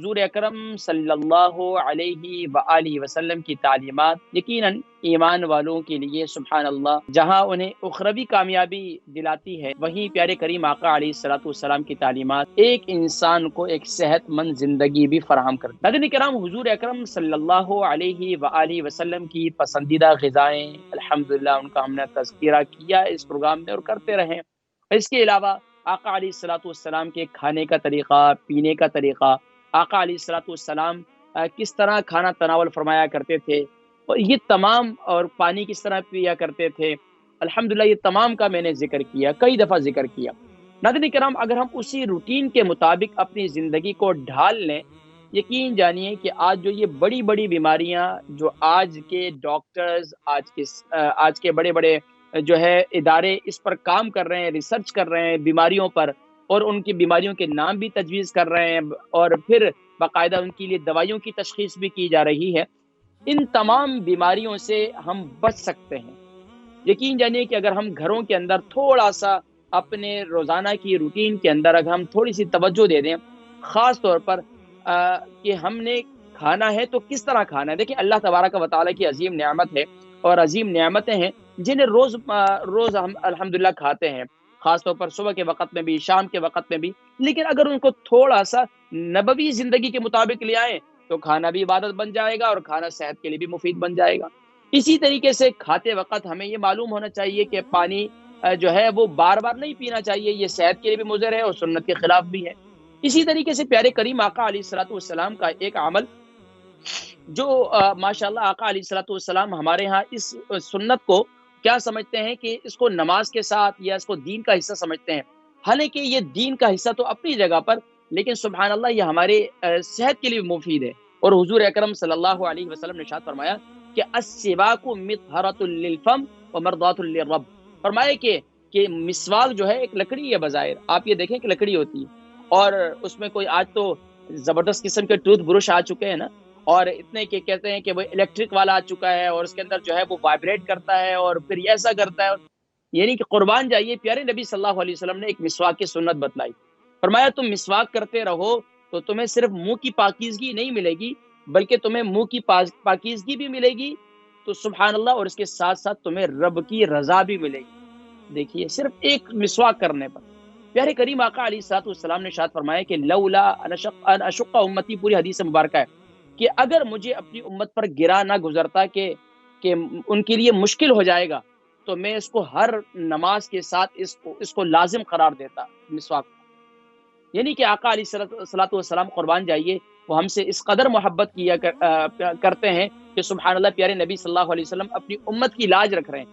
حضور اکرم صلی اللہ علیہ وآلہ وسلم کی تعلیمات یقیناً ایمان والوں کے لیے سبحان اللہ جہاں انہیں اخروی کامیابی دلاتی ہے، وہیں پیارے کریم آقا علیہ الصلوۃ والسلام کی تعلیمات ایک انسان کو ایک صحت مند زندگی بھی فراہم کرتی ہے۔ ناظرین کرام، حضور اکرم صلی اللہ علیہ وآلہ وسلم کی پسندیدہ غذائیں الحمدللہ ان کا ہم نے تذکرہ کیا اس پروگرام میں اور کرتے رہیں۔ اس کے علاوہ آقا علیہ الصلوۃ والسلام کے کھانے کا طریقہ، پینے کا طریقہ، آقا علیہ الصلوۃ والسلام کس طرح کھانا تناول فرمایا کرتے تھے، اور یہ تمام، اور پانی کس طرح پیا کرتے تھے، الحمدللہ یہ تمام کا میں نے ذکر کیا، کئی دفعہ ذکر کیا۔ ناظرین کرام، اگر ہم اسی روٹین کے مطابق اپنی زندگی کو ڈھال لیں، یقین جانیے کہ آج جو یہ بڑی بڑی بیماریاں جو آج کے ڈاکٹرز، آج کے بڑے بڑے جو ہے ادارے اس پر کام کر رہے ہیں، ریسرچ کر رہے ہیں بیماریوں پر، اور ان کی بیماریوں کے نام بھی تجویز کر رہے ہیں، اور پھر باقاعدہ ان کے لیے دوائیوں کی تشخیص بھی کی جا رہی ہے، ان تمام بیماریوں سے ہم بچ سکتے ہیں۔ یقین جانیے کہ اگر ہم گھروں کے اندر تھوڑا سا اپنے روزانہ کی روٹین کے اندر اگر ہم تھوڑی سی توجہ دے دیں، خاص طور پر کہ ہم نے کھانا ہے تو کس طرح کھانا ہے۔ دیکھیں، اللہ تبارک و تعالیٰ کی عظیم نعمت ہے اور عظیم نعمتیں ہیں جنہیں روز ہم الحمدللہ کھاتے ہیں، خاص طور پر صبح کے وقت میں بھی، شام کے وقت میں بھی، لیکن اگر ان کو تھوڑا سا نبوی زندگی کے مطابق لے آئیں تو کھانا بھی عبادت بن جائے گا اور کھانا صحت کے لیے بھی مفید بن جائے گا۔ اسی طریقے سے کھاتے وقت ہمیں یہ معلوم ہونا چاہیے کہ پانی جو ہے وہ بار بار نہیں پینا چاہیے، یہ صحت کے لیے بھی مضر ہے اور سنت کے خلاف بھی ہے۔ اسی طریقے سے پیارے کریم آقا علیہ الصلوۃ والسلام کا ایک عمل جو ماشاءاللہ آقا علیہ الصلوۃ والسلام ہمارے ہاں اس سنت کو کیا سمجھتے ہیں کہ اس کو نماز کے ساتھ یا اس کو دین کا حصہ سمجھتے ہیں، حالانکہ یہ دین کا حصہ تو اپنی جگہ پر، لیکن سبحان اللہ یہ ہمارے صحت کے لیے مفید ہے۔ اور حضور اکرم صلی اللہ علیہ وسلم نے ارشاد فرمایا کہ السواک مطہرۃ للفم ومرضات للرب، فرمایا کہ مسواک جو ہے ایک لکڑی ہے، بظاہر آپ یہ دیکھیں کہ لکڑی ہوتی ہے، اور اس میں کوئی آج تو زبردست قسم کے ٹوتھ برش آ چکے ہیں نا، اور اتنے کہ کہتے ہیں کہ وہ الیکٹرک والا آ چکا ہے اور اس کے اندر جو ہے وہ وائبریٹ کرتا ہے اور پھر یہ ایسا کرتا ہے، یعنی کہ قربان جائیے پیارے نبی صلی اللہ علیہ وسلم نے ایک مسواک کی سنت بتلائی، فرمایا تم مسواک کرتے رہو تو تمہیں صرف منہ کی پاکیزگی نہیں ملے گی بلکہ تمہیں منہ کی پاکیزگی بھی ملے گی، تو سبحان اللہ، اور اس کے ساتھ ساتھ تمہیں رب کی رضا بھی ملے گی۔ دیکھیے، صرف ایک مسواک کرنے پر پیارے کریم آقا علیہ الصلوۃ والسلام نے ارشاد فرمایا کہ لولا ان اشق امتی، پوری حدیث مبارکہ ہے کہ اگر مجھے اپنی امت پر گرا نہ گزرتا کہ ان کے لیے مشکل ہو جائے گا تو میں اس کو ہر نماز کے ساتھ اس کو لازم قرار دیتا، مسواک۔ یعنی کہ آقا علیہ الصلوۃ والسلام قربان جائیے وہ ہم سے اس قدر محبت کیا کرتے ہیں کہ سبحان اللہ پیارے نبی صلی اللہ علیہ وسلم اپنی امت کی لاج رکھ رہے ہیں،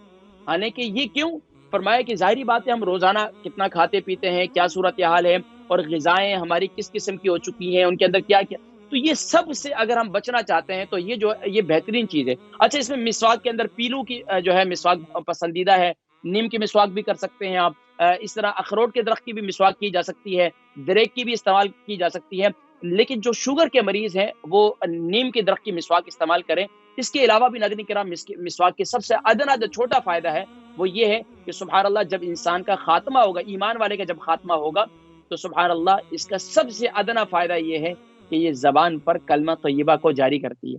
حالانکہ یہ کیوں؟ فرمایا کہ ظاہری بات ہے ہم روزانہ کتنا کھاتے پیتے ہیں، کیا صورتحال ہے، اور غذائیں ہماری کس قسم کی ہو چکی ہیں، ان کے اندر کیا کیا، تو یہ سب سے اگر ہم بچنا چاہتے ہیں تو یہ بہترین چیز ہے۔ اچھا، اس میں مسواک کے اندر پیلو کی جو ہے مسواک پسندیدہ ہے، نیم کی مسواک بھی کر سکتے ہیں آپ، اس طرح اخروٹ کے درخت کی بھی مسواک کی جا سکتی ہے، دریک کی بھی استعمال کی جا سکتی ہے، لیکن جو شوگر کے مریض ہیں وہ نیم کے درخت کی مسواک استعمال کریں۔ اس کے علاوہ بھی ناظرین کرام مسواک کے سب سے ادنا جو چھوٹا فائدہ ہے وہ یہ ہے کہ سبحان اللہ جب انسان کا خاتمہ ہوگا، ایمان والے کا جب خاتمہ ہوگا تو سبحان اللہ اس کا سب سے ادنا فائدہ یہ ہے کہ یہ زبان پر کلمہ طیبہ کو جاری کرتی ہے۔